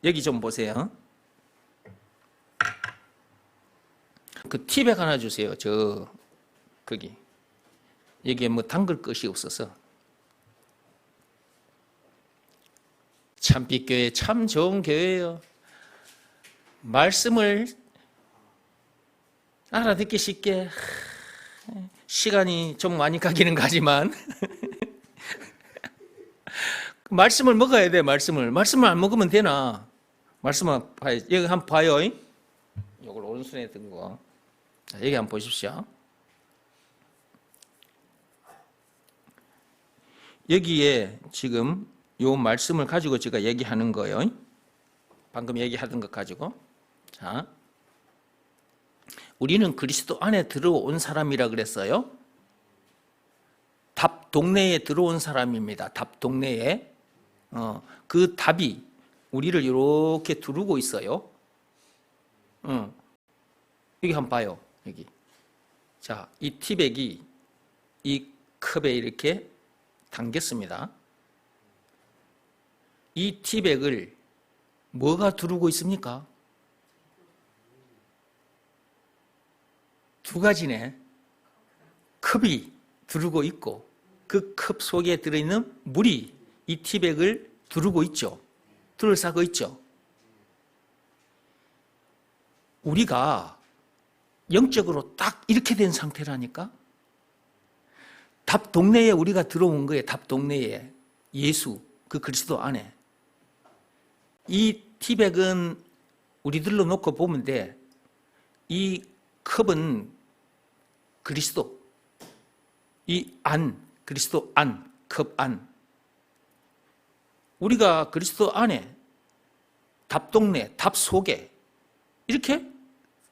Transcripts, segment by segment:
여기 좀 보세요. 그 티백 하나 주세요. 거기. 여기에 뭐 담글 것이 없어서. 참빛교회 참 좋은 교회예요. 말씀을 알아듣기 쉽게 시간이 좀 많이 가기는 가지만 말씀을 먹어야 돼. 말씀을 안 먹으면 되나? 말씀을 봐야. 여기 한번 봐요. 이걸 오른손에 든 거. 자, 여기 한번 보십시오. 여기에 지금 요 말씀을 가지고 제가 얘기하는 거예요. 방금 얘기하던 것 가지고. 자, 우리는 그리스도 안에 들어온 사람이라 그랬어요. 답 동네에 들어온 사람입니다. 답 동네에. 그 답이 우리를 이렇게 두르고 있어요. 여기 한번 봐요. 여기. 자, 이 티백이 이 컵에 이렇게 담겼습니다. 이 티백을 뭐가 두르고 있습니까? 두 가지네. 컵이 두르고 있고 그 컵 속에 들어있는 물이 이 티백을 두르고 있죠. 둘러싸고 있죠. 우리가 영적으로 딱 이렇게 된 상태라니까. 답 동네에 우리가 들어온 거예요. 답 동네에. 예수, 그 그리스도 안에. 이 티백은 우리들로 놓고 보면 돼. 이 컵은 그리스도. 이 안, 그리스도 안, 컵 안. 우리가 그리스도 안에 답 동네, 답 속에 이렇게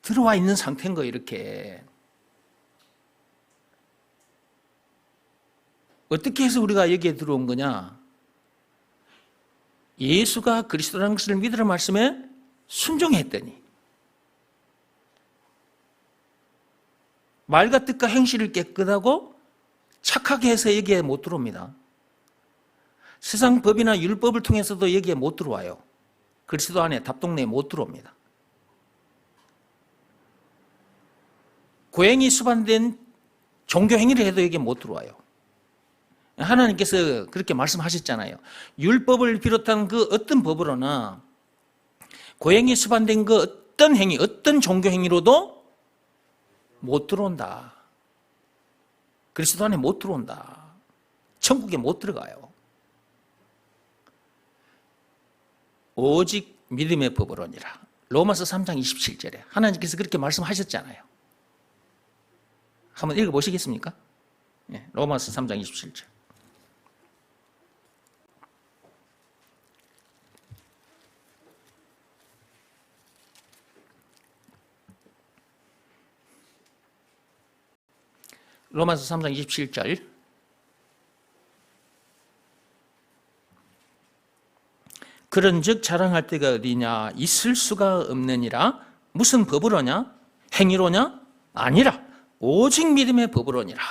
들어와 있는 상태인 거예요. 이렇게. 어떻게 해서 우리가 여기에 들어온 거냐? 예수가 그리스도라는 것을 믿으라 말씀에 순종했더니 말과 뜻과 행실을 깨끗하고 착하게 해서 여기에 못 들어옵니다. 세상 법이나 율법을 통해서도 여기에 못 들어와요. 그리스도 안에 답동네에 못 들어옵니다. 고행이 수반된 종교 행위를 해도 여기에 못 들어와요. 하나님께서 그렇게 말씀하셨잖아요. 율법을 비롯한 그 어떤 법으로나 고행이 수반된 그 어떤 행위, 어떤 종교 행위로도 못 들어온다. 그리스도 안에 못 들어온다. 천국에 못 들어가요. 오직 믿음의 법으로니라. 로마서 3장 27절에 하나님께서 그렇게 말씀하셨잖아요. 한번 읽어보시겠습니까? 네, 로마서 3장 27절. 로마서 3장 27절. 그런즉 자랑할 때가 어디냐? 있을 수가 없느니라. 무슨 법으로냐? 행위로냐? 아니라 오직 믿음의 법으로니라.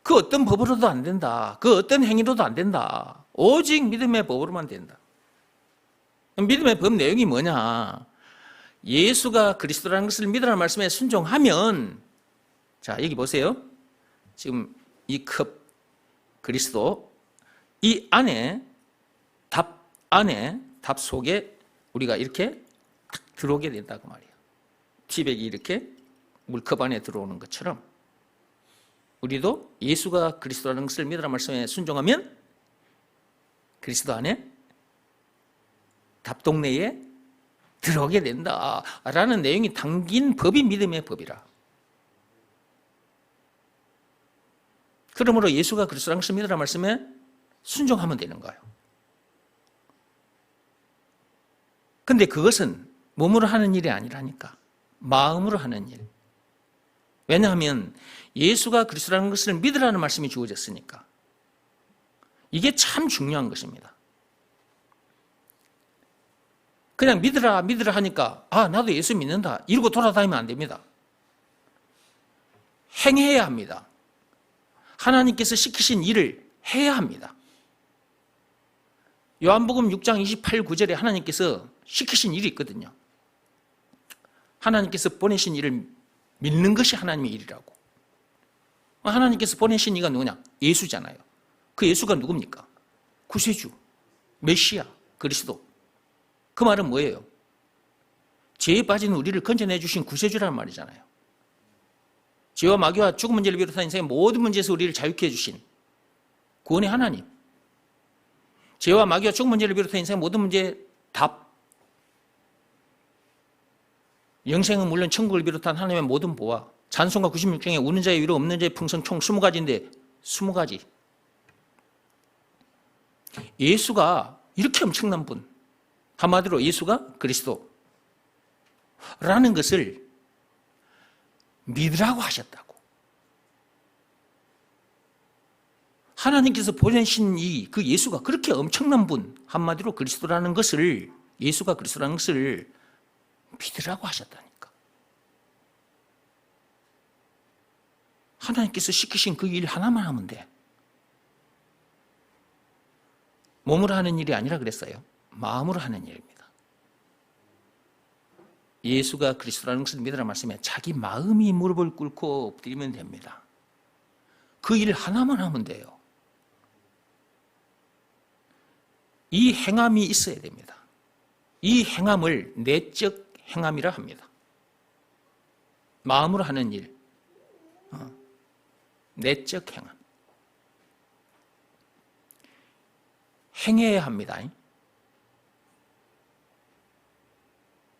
그 어떤 법으로도 안 된다. 그 어떤 행위로도 안 된다. 오직 믿음의 법으로만 된다. 믿음의 법 내용이 뭐냐? 예수가 그리스도라는 것을 믿으라는 말씀에 순종하면, 자, 여기 보세요. 지금 이 컵, 그리스도, 이 안에, 답 속에 우리가 이렇게 딱 들어오게 된다고 말이에요. 티백이 이렇게 물컵 안에 들어오는 것처럼 우리도 예수가 그리스도라는 것을 믿으라는 말씀에 순종하면 그리스도 안에 답동네에 들어오게 된다라는 내용이 담긴 법이 믿음의 법이라. 그러므로 예수가 그리스도라는 것을 믿으라는 말씀에 순종하면 되는 거예요. 근데 그것은 몸으로 하는 일이 아니라니까. 마음으로 하는 일. 왜냐하면 예수가 그리스도라는 것을 믿으라는 말씀이 주어졌으니까. 이게 참 중요한 것입니다. 그냥 믿으라 하니까 나도 예수 믿는다 이러고 돌아다니면 안 됩니다. 행해야 합니다. 하나님께서 시키신 일을 해야 합니다. 요한복음 6장 28, 9절에 하나님께서 시키신 일이 있거든요. 하나님께서 보내신 일을 믿는 것이 하나님의 일이라고. 하나님께서 보내신 이가 누구냐? 예수잖아요. 그 예수가 누굽니까? 구세주, 메시아, 그리스도. 그 말은 뭐예요? 죄에 빠진 우리를 건져내 주신 구세주라는 말이잖아요. 죄와 마귀와 죽음 문제를 비롯한 인생의 모든 문제에서 우리를 자유케 해주신 구원의 하나님. 죄와 마귀와 죽음 문제를 비롯한 인생의 모든 문제의 답. 영생은 물론 천국을 비롯한 하나님의 모든 보화. 찬송가 96장에 우는 자의 위로 없는 자의 풍성 총 20가지인데 20가지. 예수가 이렇게 엄청난 분. 한마디로 예수가 그리스도라는 것을 믿으라고 하셨다고. 하나님께서 보내신 그 예수가 그렇게 엄청난 분, 한마디로 그리스도라는 것을, 예수가 그리스도라는 것을 믿으라고 하셨다니까. 하나님께서 시키신 그 일 하나만 하면 돼. 몸으로 하는 일이 아니라 그랬어요. 마음으로 하는 일입니다. 예수가 그리스도라는 것을 믿으라 말씀에 자기 마음이 무릎을 꿇고 엎드리면 됩니다. 그 일 하나만 하면 돼요. 이 행함이 있어야 됩니다. 이 행함을 내적 행함이라 합니다. 마음으로 하는 일, 내적 행함. 행해야 합니다.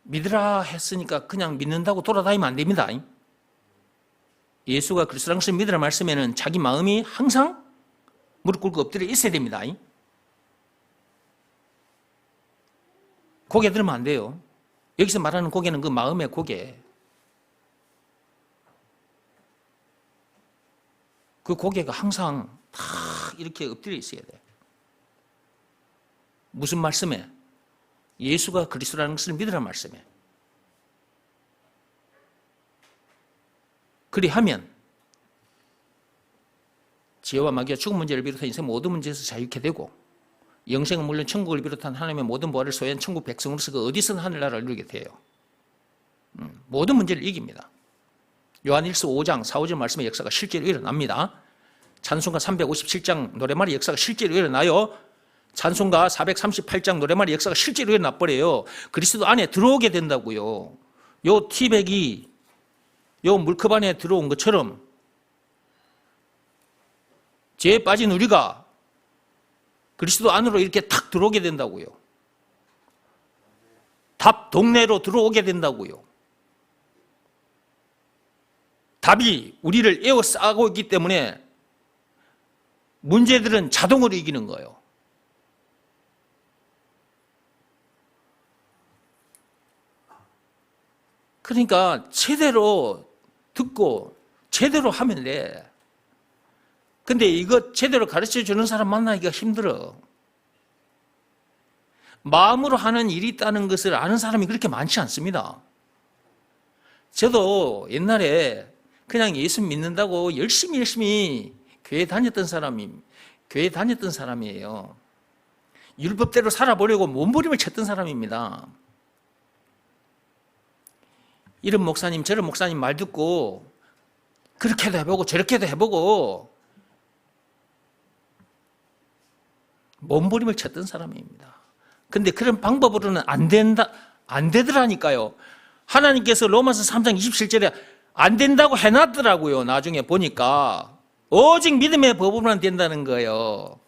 믿으라 했으니까 그냥 믿는다고 돌아다니면 안 됩니다. 예수가 그리스도라는 것을 믿으라 말씀에는 자기 마음이 항상 무릎 꿇고 엎드려 있어야 됩니다. 고개 들으면 안 돼요. 여기서 말하는 고개는 그 마음의 고개. 그 고개가 항상 다 이렇게 엎드려 있어야 돼요. 무슨 말씀에? 예수가 그리스도라는 것을 믿으라 말씀에. 그리하면 죄와 마귀와 죽음 문제를 비롯한 인생 모든 문제에서 자유케 되고, 영생은 물론 천국을 비롯한 하나님의 모든 보화를 소유한 천국 백성으로서 그 어디서든 하늘나라를 누리게 돼요. 모든 문제를 이깁니다. 요한일서 5장 4, 5절 말씀의 역사가 실제로 일어납니다. 찬송가 357장 노래말의 역사가 실제로 일어나요. 찬송가 438장 노래말의 역사가 실제로 일어나버려요. 그리스도 안에 들어오게 된다고요. 요 티백이 요 물컵 안에 들어온 것처럼 죄에 빠진 우리가 그리스도 안으로 이렇게 탁 들어오게 된다고요. 답 동네로 들어오게 된다고요. 답이 우리를 에워싸고 있기 때문에 문제들은 자동으로 이기는 거예요. 그러니까 제대로 듣고 제대로 하면 돼. 근데 이거 제대로 가르쳐 주는 사람 만나기가 힘들어. 마음으로 하는 일이 있다는 것을 아는 사람이 그렇게 많지 않습니다. 저도 옛날에 그냥 예수 믿는다고 열심히 교회 다녔던 사람이에요. 율법대로 살아보려고 몸부림을 쳤던 사람입니다. 이런 목사님 저런 목사님 말 듣고 그렇게도 해보고 저렇게도 해보고 몸부림을 쳤던 사람입니다. 근데 그런 방법으로는 안 되더라니까요. 하나님께서 로마서 3장 27절에 안 된다고 해놨더라고요. 나중에 보니까 오직 믿음의 법으로만 된다는 거예요.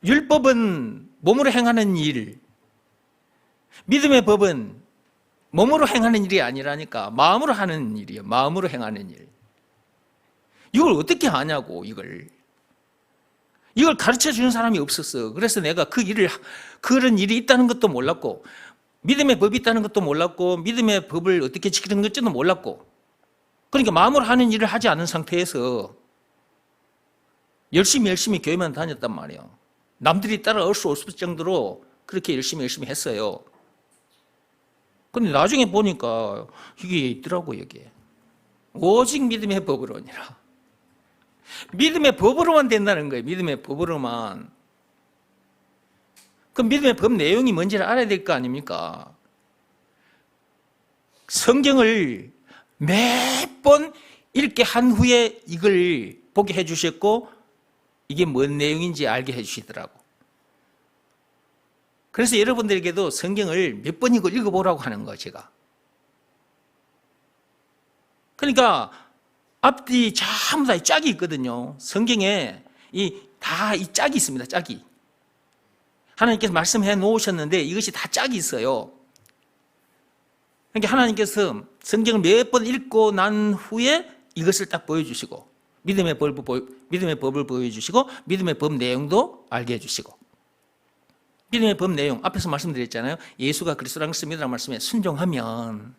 율법은 몸으로 행하는 일, 믿음의 법은 몸으로 행하는 일이 아니라니까 마음으로 하는 일이에요. 마음으로 행하는 일. 이걸 어떻게 하냐고. 이걸 가르쳐 주는 사람이 없었어. 그래서 내가 그런 일이 있다는 것도 몰랐고, 믿음의 법이 있다는 것도 몰랐고, 믿음의 법을 어떻게 지키는 것지도 몰랐고, 그러니까 마음으로 하는 일을 하지 않은 상태에서 열심히 교회만 다녔단 말이에요. 남들이 따라올 수 없을 정도로 그렇게 열심히 했어요. 근데 나중에 보니까 이게 있더라고요, 여기에. 오직 믿음의 법으로니라. 믿음의 법으로만 된다는 거예요. 믿음의 법으로만. 그 믿음의 법 내용이 뭔지를 알아야 될 거 아닙니까? 성경을 몇 번 읽게 한 후에 이걸 보게 해주셨고 이게 뭔 내용인지 알게 해주시더라고. 그래서 여러분들에게도 성경을 몇 번 읽어보라고 하는 거예요, 제가. 그러니까 앞뒤 전부 다 짝이 있거든요. 성경에 이 짝이 있습니다, 짝이. 하나님께서 말씀해 놓으셨는데 이것이 다 짝이 있어요. 그러니까 하나님께서 성경을 몇 번 읽고 난 후에 이것을 딱 보여주시고 믿음의 법을 보여주시고 믿음의 법 내용도 알게 해주시고 믿음의 법 내용 앞에서 말씀드렸잖아요. 예수가 그리스도라는 것을 믿으라는 말씀에 순종하면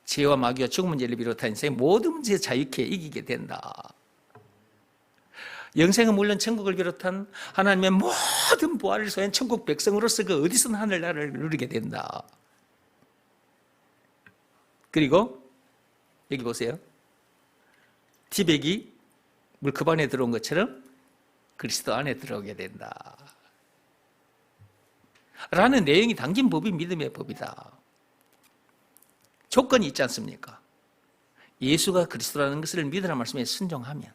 죄와 마귀와 죽은 문제를 비롯한 인생의 모든 문제에 자유케 이기게 된다. 영생은 물론 천국을 비롯한 하나님의 모든 보화를 소유한 천국 백성으로서 그 어디서나 하늘나라를 누리게 된다. 그리고 여기 보세요. 티백이 물컵 안에 들어온 것처럼 그리스도 안에 들어오게 된다. 라는 내용이 담긴 법이 믿음의 법이다. 조건이 있지 않습니까? 예수가 그리스도라는 것을 믿으라는 말씀에 순종하면.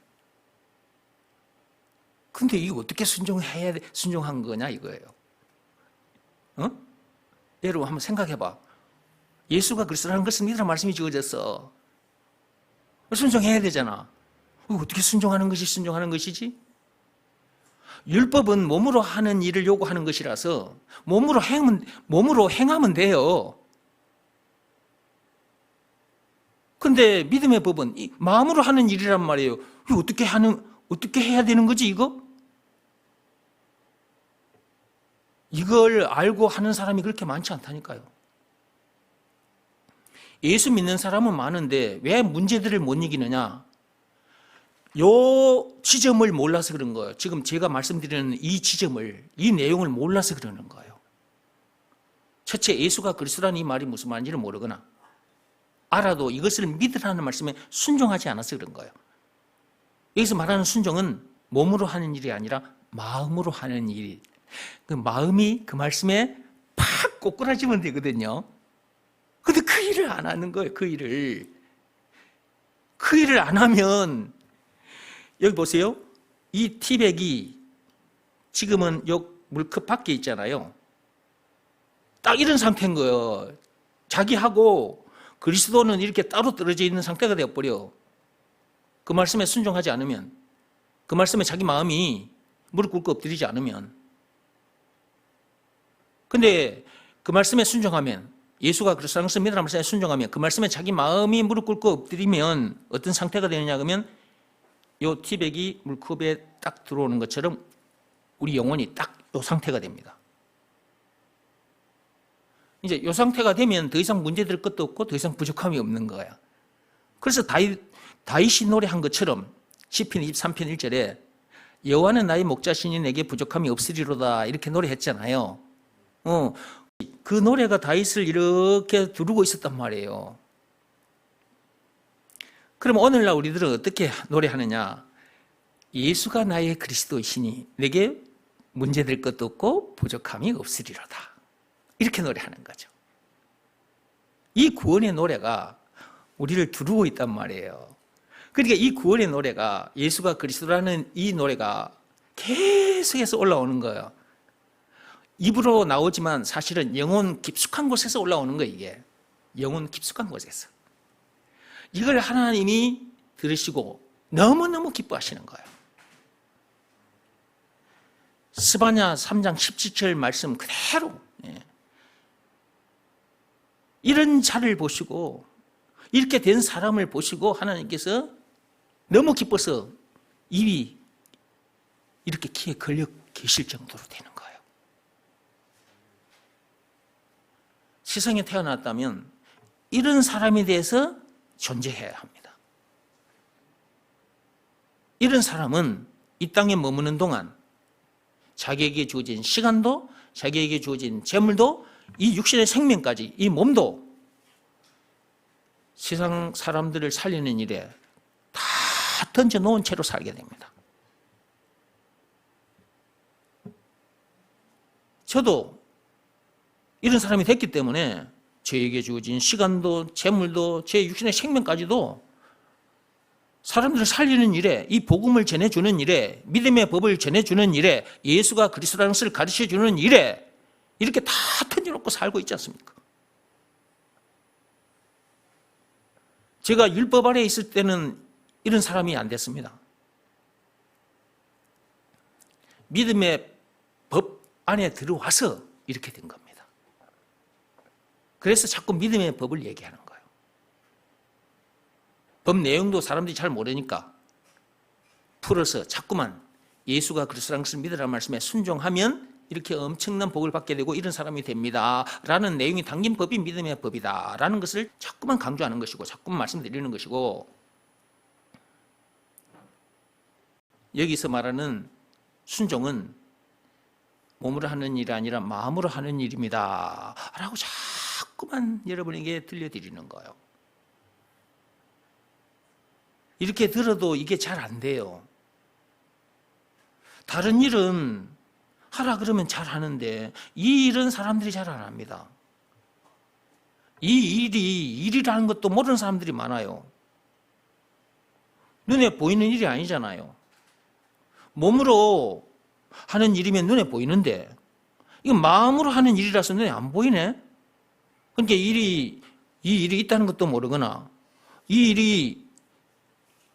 근데 이거 어떻게 순종한 거냐 이거예요. 여러분 한번 생각해봐. 예수가 그리스도라는 것을 믿으라는 말씀이 주어졌어. 순종해야 되잖아. 어떻게 순종하는 것이 순종하는 것이지? 율법은 몸으로 하는 일을 요구하는 것이라서 몸으로 행하면 돼요. 근데 믿음의 법은 마음으로 하는 일이란 말이에요. 이거 어떻게 해야 되는 거지 이거? 이걸 알고 하는 사람이 그렇게 많지 않다니까요. 예수 믿는 사람은 많은데 왜 문제들을 못 이기느냐? 요 지점을 몰라서 그런 거예요. 지금 제가 말씀드리는 이 지점을, 이 내용을 몰라서 그러는 거예요. 첫째, 예수가 그리스도라는 이 말이 무슨 말인지를 모르거나 알아도 이것을 믿으라는 말씀에 순종하지 않아서 그런 거예요. 여기서 말하는 순종은 몸으로 하는 일이 아니라 마음으로 하는 일. 그 마음이 그 말씀에 팍 꼬꾸라지면 되거든요. 근데 그 일을 안 하는 거예요, 그 일을. 그 일을 안 하면, 여기 보세요. 이 티백이 지금은 요 물컵 밖에 있잖아요. 딱 이런 상태인 거예요. 자기하고 그리스도는 이렇게 따로 떨어져 있는 상태가 되어버려. 그 말씀에 순종하지 않으면, 그 말씀에 자기 마음이 무릎 꿇고 엎드리지 않으면. 근데 그 말씀에 순종하면, 예수가 그리스도라는 것을 믿으라는 말씀에 순종하면, 그 말씀에 자기 마음이 무릎 꿇고 엎드리면 어떤 상태가 되느냐 그러면 요 티백이 물컵에 딱 들어오는 것처럼 우리 영혼이 딱 요 상태가 됩니다. 이제 요 상태가 되면 더 이상 문제될 것도 없고 더 이상 부족함이 없는 거야. 그래서 다윗이 노래한 것처럼 시편 23편 1절에 여호와는 나의 목자시니 내게 부족함이 없으리로다 이렇게 노래했잖아요. 그 노래가 다윗을 이렇게 두르고 있었단 말이에요. 그럼 오늘날 우리들은 어떻게 노래하느냐? 예수가 나의 그리스도이시니 내게 문제될 것도 없고 부족함이 없으리로다. 이렇게 노래하는 거죠. 이 구원의 노래가 우리를 두르고 있단 말이에요. 그러니까 이 구원의 노래가 예수가 그리스도라는 이 노래가 계속해서 올라오는 거예요. 입으로 나오지만 사실은 영혼 깊숙한 곳에서 올라오는 거예요, 이게. 영혼 깊숙한 곳에서. 이걸 하나님이 들으시고 너무너무 기뻐하시는 거예요. 스바냐 3장 17절 말씀 그대로. 이런 자를 보시고 이렇게 된 사람을 보시고 하나님께서 너무 기뻐서 입이 이렇게 키에 걸려 계실 정도로 되는 거예요. 세상에 태어났다면 이런 사람에 대해서 존재해야 합니다. 이런 사람은 이 땅에 머무는 동안 자기에게 주어진 시간도 자기에게 주어진 재물도 이 육신의 생명까지 이 몸도 세상 사람들을 살리는 일에 다 던져놓은 채로 살게 됩니다. 저도 이런 사람이 됐기 때문에 저에게 주어진 시간도 재물도 제 육신의 생명까지도 사람들을 살리는 일에, 이 복음을 전해주는 일에, 믿음의 법을 전해주는 일에, 예수가 그리스도라는 것을 가르쳐주는 일에 이렇게 다 던져놓고 살고 있지 않습니까? 제가 율법 아래에 있을 때는 이런 사람이 안 됐습니다. 믿음의 법 안에 들어와서 이렇게 된 겁니다. 그래서 자꾸 믿음의 법을 얘기하는 거예요. 법 내용도 사람들이 잘 모르니까 풀어서 자꾸만 예수가 그리스도라는 것을 믿으라는 말씀에 순종하면 이렇게 엄청난 복을 받게 되고 이런 사람이 됩니다 라는 내용이 담긴 법이 믿음의 법이다 라는 것을 자꾸만 강조하는 것이고 자꾸만 말씀드리는 것이고, 여기서 말하는 순종은 몸으로 하는 일이 아니라 마음으로 하는 일입니다 라고 자꾸만 여러분에게 들려드리는 거예요. 이렇게 들어도 이게 잘 안 돼요. 다른 일은 하라 그러면 잘 하는데 이 일은 사람들이 잘 안 합니다. 이 일이라는 것도 모르는 사람들이 많아요. 눈에 보이는 일이 아니잖아요. 몸으로 하는 일이면 눈에 보이는데 이건 마음으로 하는 일이라서 눈에 안 보이네. 그러니까 이 일이 있다는 것도 모르거나 이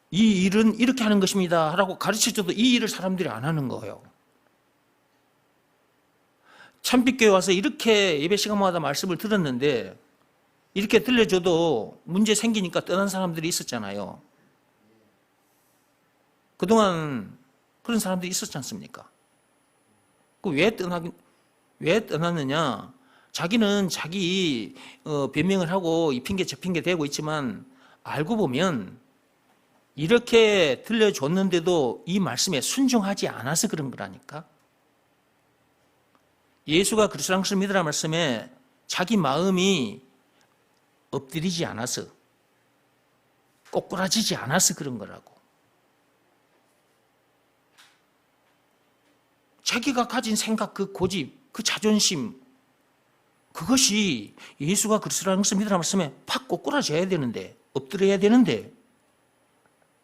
일은 이렇게 하는 것입니다 라고 가르쳐줘도 이 일을 사람들이 안 하는 거예요. 참빛교회 와서 이렇게 예배 시간마다 말씀을 들었는데 이렇게 들려줘도 문제 생기니까 떠난 사람들이 있었잖아요. 그동안 그런 사람들이 있었지 않습니까? 왜 떠났느냐? 자기는 자기 변명을 하고 이 핑계 저 핑계 대고 있지만 알고 보면 이렇게 들려줬는데도 이 말씀에 순종하지 않아서 그런 거라니까. 예수가 그리스도라는 것을 믿으라는 말씀에 자기 마음이 엎드리지 않아서, 꼬꾸라지지 않아서 그런 거라고. 자기가 가진 생각, 그 고집, 그 자존심, 그것이 예수가 그리스도라는 것을 믿으라는 말씀에 팍 꼬꾸라져야 되는데, 엎드려야 되는데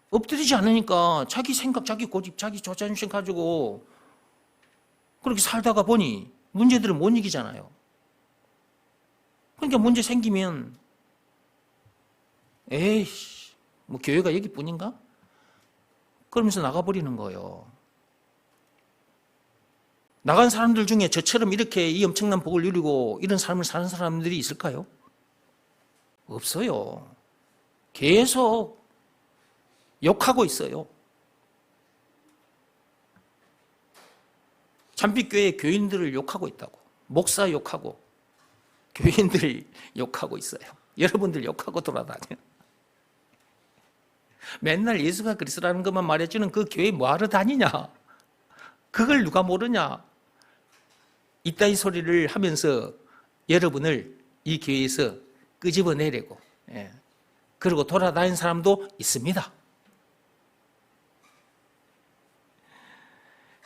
엎드리지 않으니까 자기 생각, 자기 고집, 자기 자존심 가지고 그렇게 살다가 보니 문제들을 못 이기잖아요. 그러니까 문제 생기면 에이씨, 뭐 교회가 여기뿐인가? 그러면서 나가버리는 거예요. 나간 사람들 중에 저처럼 이렇게 이 엄청난 복을 누리고 이런 삶을 사는 사람들이 있을까요? 없어요. 계속 욕하고 있어요. 참빛교회 교인들을 욕하고 있다고. 목사 욕하고 교인들 욕하고 있어요. 여러분들 욕하고 돌아다녀. 맨날 예수가 그리스도라는 것만 말해주는 그 교회 뭐하러 다니냐? 그걸 누가 모르냐? 이따위 소리를 하면서 여러분을 이 교회에서 끄집어내려고, 그러고 돌아다니는 사람도 있습니다.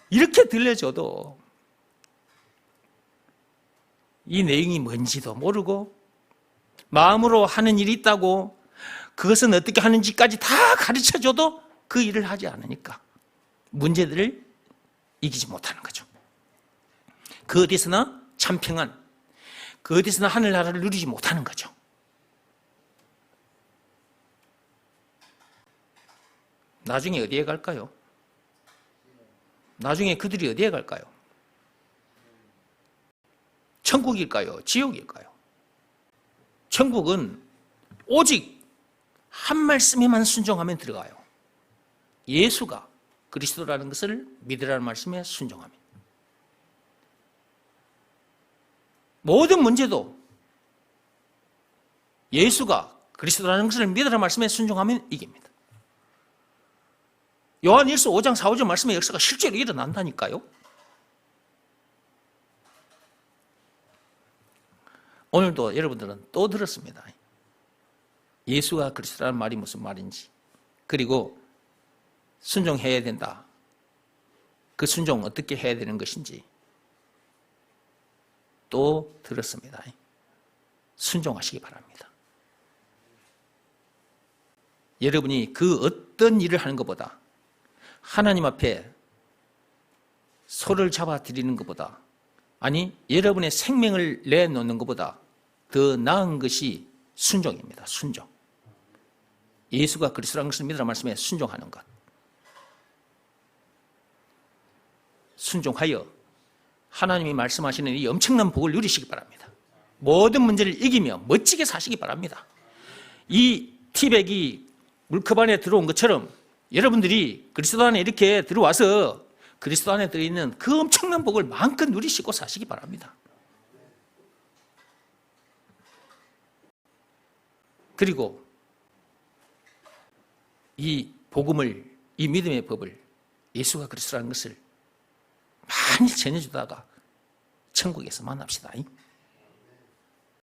이렇게 들려줘도 이 내용이 뭔지도 모르고 마음으로 하는 일이 있다고 그것은 어떻게 하는지까지 다 가르쳐줘도 그 일을 하지 않으니까 문제들을 이기지 못하는 거죠. 그 어디서나 참평안, 그 어디서나 하늘나라를 누리지 못하는 거죠. 나중에 어디에 갈까요? 나중에 그들이 어디에 갈까요? 천국일까요? 지옥일까요? 천국은 오직 한 말씀에만 순종하면 들어가요. 예수가 그리스도라는 것을 믿으라는 말씀에 순종하면. 모든 문제도 예수가 그리스도라는 것을 믿으라는 말씀에 순종하면 이깁니다. 요한 1서 5장 4, 5절 말씀의 역사가 실제로 일어난다니까요. 오늘도 여러분들은 또 들었습니다. 예수가 그리스도라는 말이 무슨 말인지, 그리고 순종해야 된다. 그 순종 어떻게 해야 되는 것인지. 또 들었습니다. 순종하시기 바랍니다. 여러분이 그 어떤 일을 하는 것보다 하나님 앞에 소를 잡아 드리는 것보다, 아니 여러분의 생명을 내놓는 것보다 더 나은 것이 순종입니다. 순종. 예수가 그리스도라는 것을 믿으라 말씀에 순종하는 것. 순종하여 하나님이 말씀하시는 이 엄청난 복을 누리시기 바랍니다. 모든 문제를 이기며 멋지게 사시기 바랍니다. 이 티백이 물컵 안에 들어온 것처럼 여러분들이 그리스도 안에 이렇게 들어와서 그리스도 안에 들어있는 그 엄청난 복을 마음껏 누리시고 사시기 바랍니다. 그리고 이 복음을, 이 믿음의 법을, 예수가 그리스도라는 것을 많이 전해주다가 천국에서 만납시다.